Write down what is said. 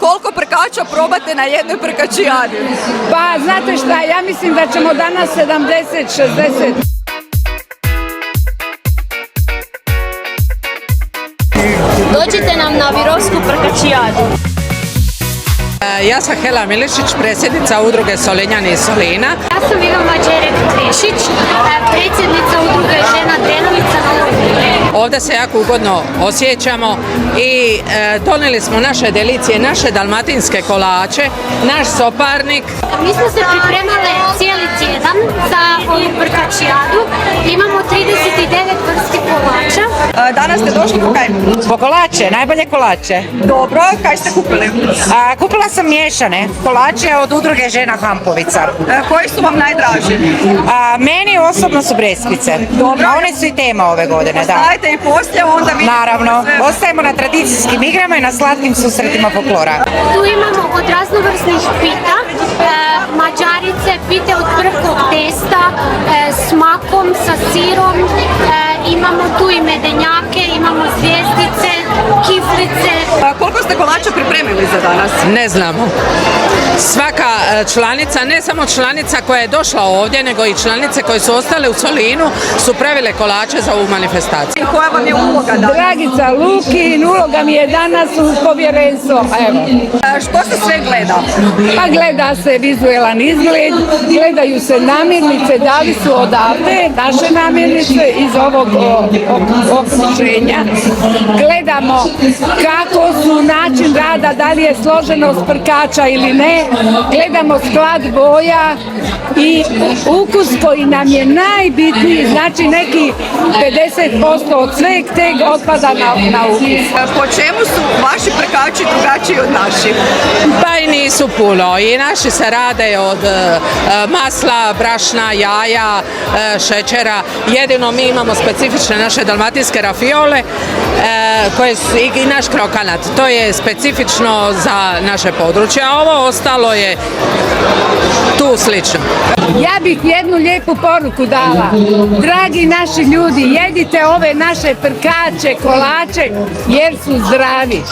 koliko prkača probate na jednoj prkačijadi? Pa znate šta, ja mislim da ćemo danas 70-60. Dođite nam na Virovsku prkačijadu. Ja sam Hela Milišić, predsjednica udruge Solinjani iz Solina. Ja sam Ivana Đerek-Krešić, predsjednica udruge Žena Drenovica. Ovdje se jako ugodno osjećamo i donijeli smo naše delicije, naše dalmatinske kolače, naš soparnik. Mi smo se pripremali cijeli tjedan za ovu prkačijadu. Imamo 39 vrsti kolača. Danas ste došli po kaj? Po kolače, najbolje kolače. Dobro, kaj ste kupili? Kupila sam miješane kolače od udruge Žena Hampovica. Koji su vam najdraži? Meni osobno su breskvice. Dobro. A one su i tema ove godine, da. Dajte i poslije, onda vidite. Naravno, sve. ostajemo na tradicijskim igrama i na slatkim susretima folklora. Tu imamo od raznovrsnih pita, mađarice, pite od prhkog testa, s makom, sa sirom, imamo tu i medenjake, imamo zvjezdice, kiflice. Koliko ste kolača pripremili za danas? Ne znamo. Svaka članica, ne samo članica koja je došla ovdje, nego i članice koje su ostale u Solinu su pravile kolače za ovu manifestaciju. Koja vam je uloga danas? Dragica Lukin, uloga mi je danas u povjerenstvo. Evo. Što se sve gleda? Pa gleda se vizualan izgled, gledaju se namirnice, da li su odavde, naše namirnice iz ovog okruženja. Gledamo kako su način rada, da li je složenost prkača ili ne. Gledamo sklad boja i ukus koji nam je najbitniji, znači neki 50% od sveg teg otpada na ukus. Po čemu su vaši prkači drugačiji od naših? Pa i nisu puno. I naši se rade od masla, brašna, jaja, šećera. Jedino mi imamo specifične naše dalmatinske rafiole koje su i naš krokanat. To je specifično za naše područje, a ovo ostalo je tu slično. Ja bih jednu lijepu poruku dala. Dragi naši ljudi, jedite ove naše prkače, kolače jer su zdravi.